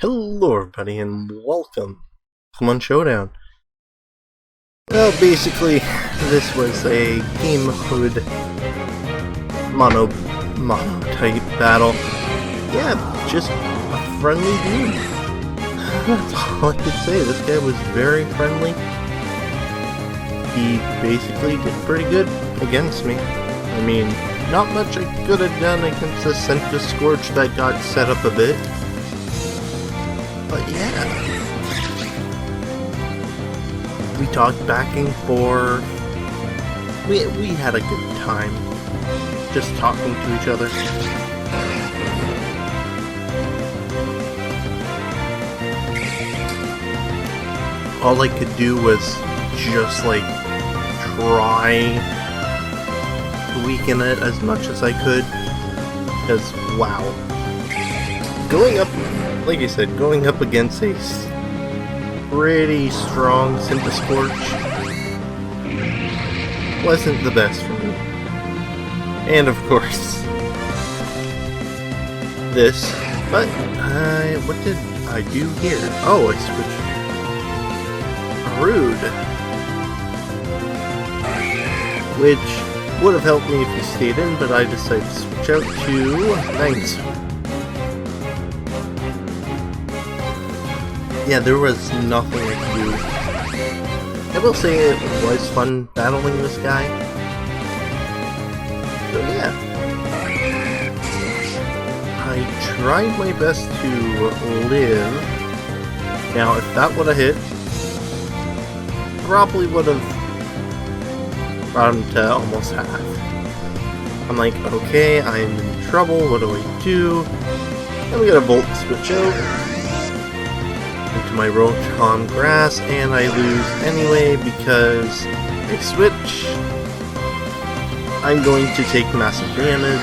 Hello everybody and welcome to Pokemon Showdown. Well, basically, this was a game mode mono-type battle. Yeah, just a friendly dude. That's all I could say. This guy was very friendly. He basically did pretty good against me. I mean, not much I could have done against the Senta Scorch that got set up a bit. But yeah, we talked back and forth. We had a good time just talking to each other. All I could do was just like try to weaken it as much as I could, because wow, going up, like I said, going up against a pretty strong Senta Scorch wasn't the best for me. And of course, this. But what did I do here? Oh, I switched. Rude. Which would have helped me if he stayed in, but I decided to switch out to Thanks. Yeah, there was nothing I could do. I will say it was fun battling this guy. So yeah. I tried my best to live. Now, if that would have hit, probably would have brought him to almost half. I'm like, okay, I'm in trouble, what do I do? And we got a Volt switch out into my Rotom Grass, and I lose anyway because I switch. I'm going to take massive damage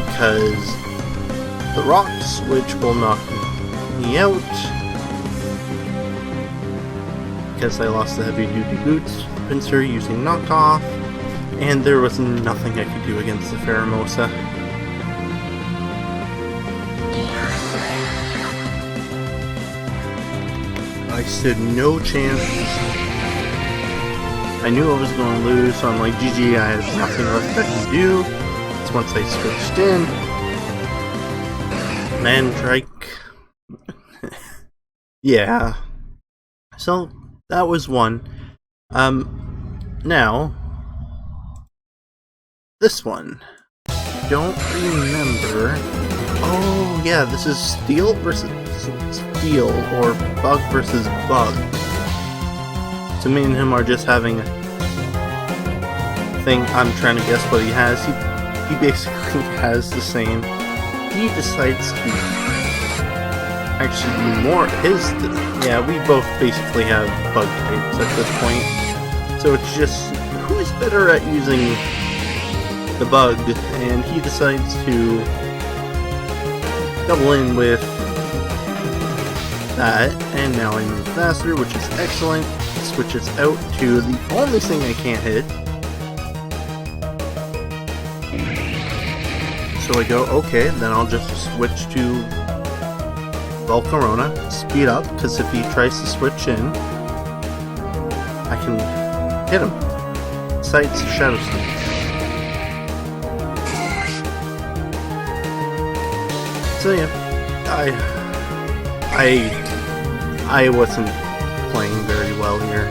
because the Rock switch will knock me out because I lost the heavy duty boots pincer using knockoff, and there was nothing I could do against the Pheromosa. I stood no chance. I knew I was going to lose, so I'm like, GG, I have nothing left I can do. It's once I switched in. Mandrake. Yeah. So, that was one. Now, this one. Don't remember. Oh, yeah, this is Steel versus Steel, or Bug versus Bug. So me and him are just having a thing. I'm trying to guess what he has. He basically has the same. He decides to actually do more. Yeah, we both basically have bug types at this point. So it's just, who's better at using the bug? And he decides to double in with that, and now I move faster, which is excellent. Switches out to the only thing I can't hit. So I go, okay, then I'll just switch to Volcarona, speed up, because if he tries to switch in, I can hit him. Besides Shadow Sneak. So yeah, I wasn't playing very well here.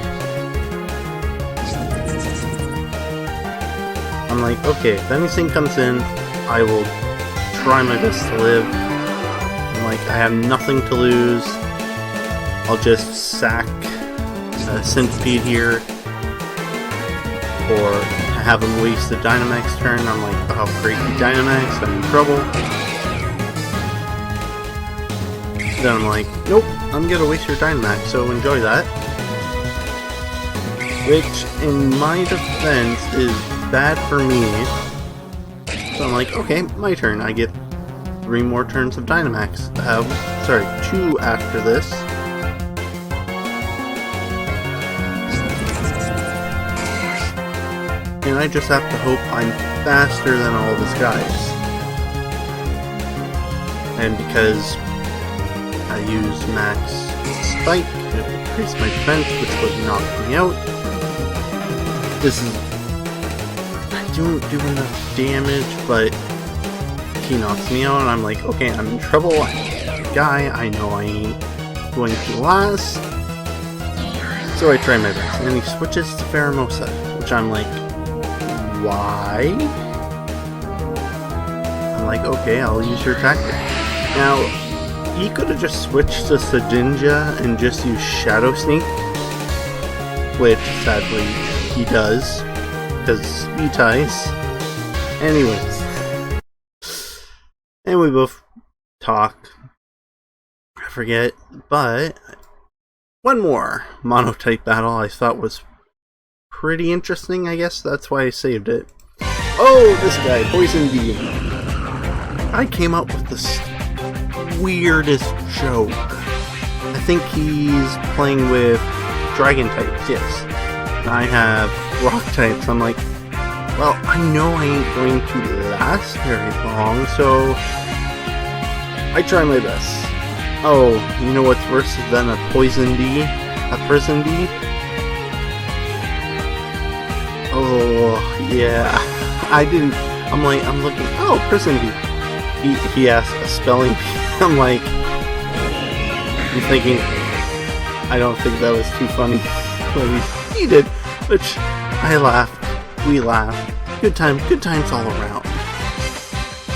I'm like, okay, if anything comes in, I will try my best to live. I'm like, I have nothing to lose. I'll just sack Centipede here, or have him waste the Dynamax turn. I'm like, oh great, Dynamax, I'm in trouble. Then I'm like, nope, I'm gonna waste your Dynamax, so enjoy that. Which, in my defense, is bad for me. So I'm like, okay, my turn. I get 3 more turns of Dynamax. Sorry, 2 after this. And I just have to hope I'm faster than all of his guys. And because I use max spike to increase my defense, which would knock me out. This is... I don't do enough damage, but he knocks me out, and I'm like, okay, I'm in trouble. Guy, I know I ain't going to last. So I try my best, and he switches to Pheromosa, which I'm like, why? I'm like, okay, I'll use your tactic. Now, he could have just switched to Sedinja and just used Shadow Sneak, which, sadly, he does, because speed ties. Anyways. And we both talk. I forget, but one more monotype battle I thought was pretty interesting, I guess. That's why I saved it. Oh, this guy, Poison Bee. I came up with this weirdest joke. I think he's playing with dragon types, yes. And I have rock types. I'm like, well, I know I ain't going to last very long, so I try my best. Oh, you know what's worse than a poison bee? A prison bee? Oh, yeah. I didn't... I'm looking... Oh, prison bee. He asked a spelling bee. I'm like... I'm thinking... I don't think that was too funny. But he did. Which, I laughed. We laughed. Good times all around.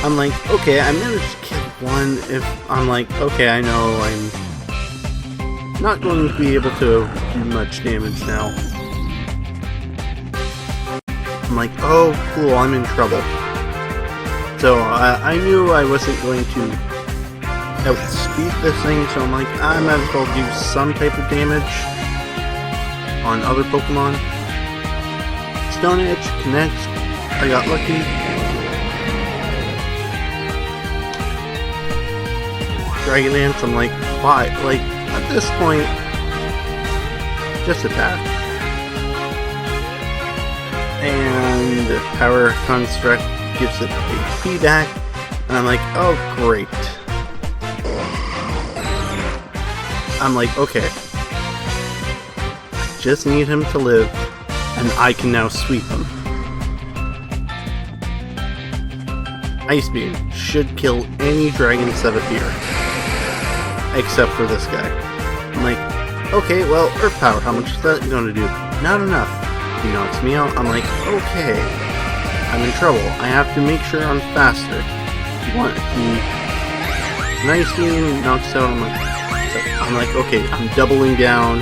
I'm like, okay, I managed to kill one. If I'm like, okay, I know I'm not going to be able to do much damage now. I'm like, oh, cool, I'm in trouble. So I knew I wasn't going to outspeed this thing, so I'm like, I might as well do some type of damage on other Pokemon. Stone Edge connects. I got lucky. Dragon Dance, I'm like, why? Like, at this point, just attack. And Power Construct gives it HP back, and I'm like, oh, great. I'm like, okay. I just need him to live, and I can now sweep him. Ice Beam should kill any dragons that appear. Except for this guy. I'm like, okay, well, Earth Power, how much is that gonna do? Not enough. He knocks me out. I'm like, okay, I'm in trouble. I have to make sure I'm faster. He Ice Beam knocks out. I'm like, okay, I'm doubling down.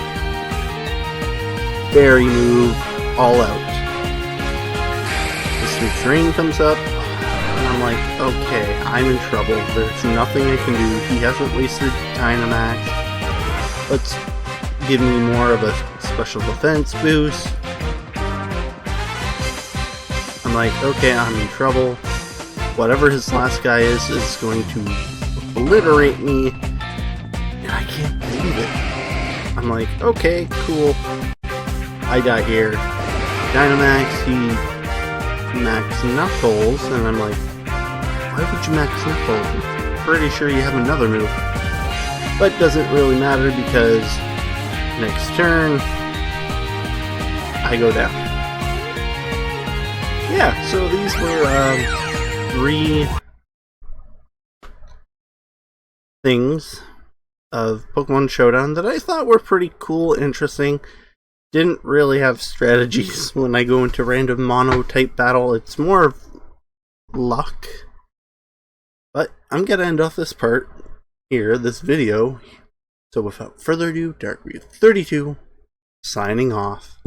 Berry move, all out. The Sweet Terrain comes up. I'm like, okay, I'm in trouble. There's nothing I can do. He hasn't wasted Dynamax. Let's give me more of a special defense boost. I'm like, okay, I'm in trouble. Whatever his last guy is going to obliterate me. And I can't believe it. I'm like, okay, cool. I got here. Dynamax, he maxed Knuckles, and I'm like, why would you max Knuckles? I'm pretty sure you have another move. But doesn't really matter because next turn, I go down. Yeah, so these were 3 things of Pokemon Showdown that I thought were pretty cool, interesting. Didn't really have strategies when I go into random mono-type battle. It's more of luck. But I'm gonna end off this part here, this video. So without further ado, Darkview 32, signing off.